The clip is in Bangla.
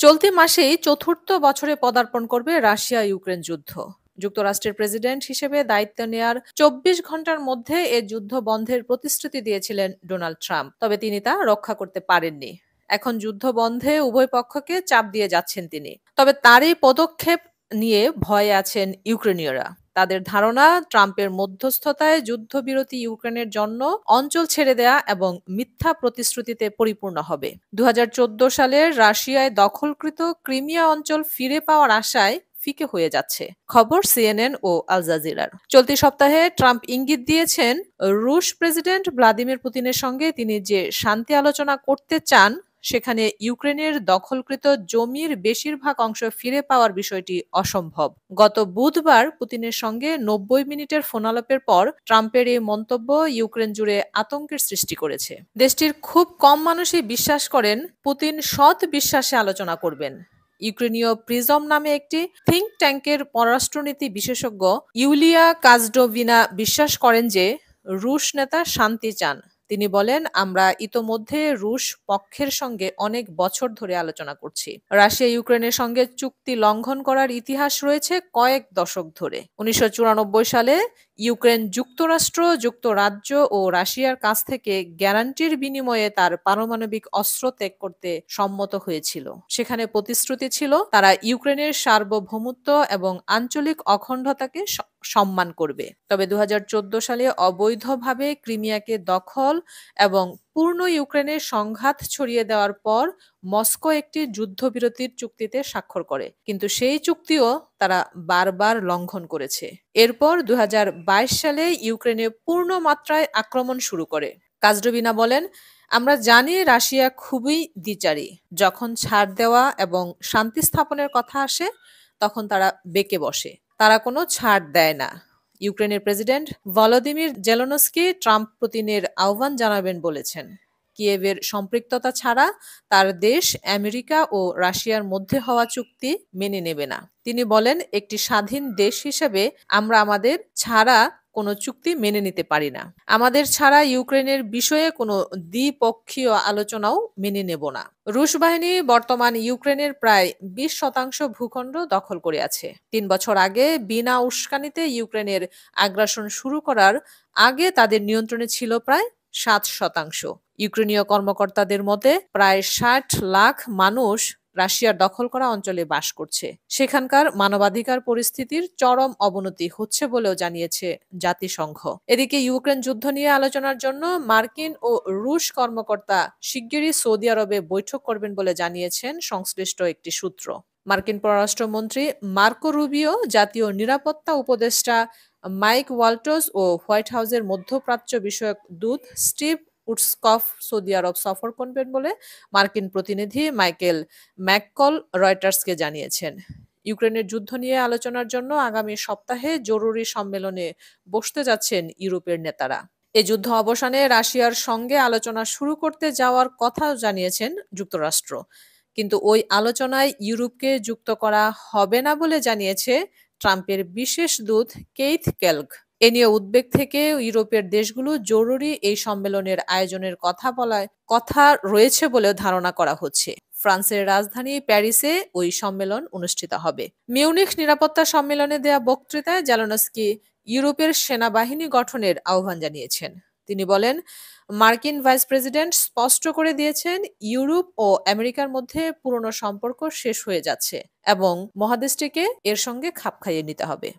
চলতি মাসেই চতুর্থ বছরে পদার্পণ করবে রাশিয়া ইউক্রেন যুদ্ধ। যুক্তরাষ্ট্রের প্রেসিডেন্ট হিসেবে দায়িত্ব নেয়ার ২৪ ঘন্টার মধ্যে এ যুদ্ধ বন্ধের প্রতিশ্রুতি দিয়েছিলেন ডোনাল্ড ট্রাম্প, তবে তিনি তা রক্ষা করতে পারেননি। এখন যুদ্ধ বন্ধে উভয় পক্ষকে চাপ দিয়ে যাচ্ছেন তিনি, তবে তার এই পদক্ষেপ নিয়ে ভয়ে আছেন ইউক্রেনীয়রা। তাদের ধারণা, ট্রাম্পের মধ্যস্থতায় যুদ্ধবিরতি ইউক্রেনের জন্য অঞ্চল ছেড়ে দেয়া এবং মিথ্যা প্রতিশ্রুতিতে পরিপূর্ণ হবে। ২০১৪ সালের রাশিয়ায় দখলকৃত ক্রিমিয়া অঞ্চল ফিরে পাওয়ার আশায় ফিকে হয়ে যাচ্ছে। খবর সিএনএন ও আল জাজিরার। চলতি সপ্তাহে ট্রাম্প ইঙ্গিত দিয়েছেন, রুশ প্রেসিডেন্ট ভ্লাদিমির পুতিনের সঙ্গে তিনি যে শান্তি আলোচনা করতে চান, সেখানে ইউক্রেনের দখলকৃত জমির বেশিরভাগ অংশ ফিরে পাওয়ার বিষয়টি অসম্ভব। গত বুধবার পুতিনের সঙ্গে ৯০ মিনিটের ফোনালাপের পর ট্রাম্পের এই মন্তব্য ইউক্রেন জুড়ে আতঙ্কের সৃষ্টি করেছে। দেশটির খুব কম মানুষই বিশ্বাস করেন পুতিন সৎ বিশ্বাসে আলোচনা করবেন। ইউক্রেনীয় প্রিজম নামে একটি থিঙ্ক ট্যাঙ্কের পররাষ্ট্রনীতি বিশেষজ্ঞ ইউলিয়া কাজডোভিনা বিশ্বাস করেন যে রুশ নেতা শান্তি চান। তিনি বলেন, আমরা ইতোমধ্যে রুশ পক্ষের সঙ্গে অনেক বছর ধরে আলোচনা করছি। রাশিয়া ইউক্রেনের সঙ্গে চুক্তি লঙ্ঘন করার ইতিহাস রয়েছে কয়েক দশক ধরে। ১৯৯৪ সালে ইউক্রেন যুক্তরাষ্ট্র, যুক্তরাজ্য ও রাশিয়ার কাছ থেকে গ্যারান্টির বিনিময়ে তার পারমাণবিক অস্ত্র ত্যাগ করতে সম্মত হয়েছিল। সেখানে প্রতিশ্রুতি ছিল তারা ইউক্রেনের সার্বভৌমত্ব এবং আঞ্চলিক অখণ্ডতাকে সম্মান করবে। তবে ২০১৪ সালে অবৈধভাবে ক্রিমিয়াকে দখল এবং পূর্ণ ইউক্রেনের সংঘাত ছড়িয়ে দেওয়ার পর মস্কো একটি যুদ্ধবিরতির চুক্তিতে স্বাক্ষর করে, কিন্তু সেই চুক্তিও তারা বারবার লঙ্ঘন করেছে। এরপর ২০২২ সালে ইউক্রেনে পূর্ণ মাত্রায় আক্রমণ শুরু করে। কাজডোভিনা বলেন, আমরা জানি রাশিয়া খুবই দ্বিচারী। যখন ছাড় দেওয়া এবং শান্তি স্থাপনের কথা আসে, তখন তারা বেঁকে বসে। তারা কোনো ছাড় দেয় না। ইউক্রেনের প্রেসিডেন্ট ভলোদিমির জেলেনস্কি ট্রাম্প পুতিনের আহ্বান জানাবেন বলেছেন। কিয়েভের সম্পৃক্ততা ছাড়া তার দেশ আমেরিকা ও রাশিয়ার মধ্যে হওয়া চুক্তি মেনে নেবে না। তিনি বলেন, একটি স্বাধীন দেশ হিসেবে আমরা আমাদের ছাড়া কোনো চুক্তি মেনে নিতে পারি না। আমাদের ছাড়া ইউক্রেনের বিষয়ে কোনো দ্বিপক্ষীয় আলোচনাও মেনে নেব না। রুশ বাহিনী বর্তমান ইউক্রেনের প্রায় ২০% ভূখণ্ড দখল করে আছে। ৩ বছর আগে বিনা উস্কানিতে ইউক্রেনের আগ্রাসন শুরু করার আগে তাদের নিয়ন্ত্রণে ছিল প্রায় ৭%। ইউক্রেনীয় কর্মকর্তাদের মতে প্রায় ৬০ লাখ মানুষ রাশিয়ার দখল করা অঞ্চলে বাস করছে। সেখানকার মানবাধিকার পরিস্থিতির চরম অবনতি হচ্ছে বলেও জানিয়েছে জাতিসংঘ। এদিকে ইউক্রেন যুদ্ধ নিয়ে আলোচনার জন্য মার্কিন ও রুশ কর্মকর্তা শিগগিরই সৌদি আরবে বৈঠক করবেন বলে জানিয়েছেন সংশ্লিষ্ট একটি সূত্র। মার্কিন পররাষ্ট্রমন্ত্রী মার্কো রুবিও, জাতীয় নিরাপত্তা উপদেষ্টা মাইক ওয়াল্টজ ও হোয়াইট হাউসের মধ্যপ্রাচ্য বিষয়ক দূত স্টিভ উটস্কফ সৌদি আরব সফর করবেন বলে মার্কিন প্রতিনিধি মাইকেল ম্যাককল রয়টার্সকে জানিয়েছেন। ইউক্রেনের যুদ্ধ নিয়ে আলোচনার জন্য আগামী সপ্তাহে জরুরি সম্মেলনে বসতে যাচ্ছেন ইউরোপের নেতারা। এ যুদ্ধ অবসানে রাশিয়ার সঙ্গে আলোচনা শুরু করতে যাওয়ার কথা জানিয়েছেন যুক্তরাষ্ট্র, কিন্তু ওই আলোচনায় ইউরোপকে যুক্ত করা হবে না বলে জানিয়েছে ট্রাম্পের বিশেষ দূত কেইথ কেলগ। এ নিয়ে উদ্বেগ থেকে ইউরোপের দেশগুলো জরুরি এই সম্মেলনের আয়োজনের কথা রয়েছে বলেও ধারণা করা হচ্ছে। ফ্রান্সের রাজধানী প্যারিসে ওই সম্মেলন অনুষ্ঠিত হবে। মিউনিখ নিরাপত্তা সম্মেলনে দেয়া বক্তৃতায় জেলেনস্কি ইউরোপের সেনাবাহিনী গঠনের আহ্বান জানিয়েছেন। তিনি বলেন, মার্কিন ভাইস প্রেসিডেন্ট স্পষ্ট করে দিয়েছেন ইউরোপ ও আমেরিকার মধ্যে পুরনো সম্পর্ক শেষ হয়ে যাচ্ছে এবং মহাদেশটিকে এর সঙ্গে খাপ খাইয়ে নিতে হবে।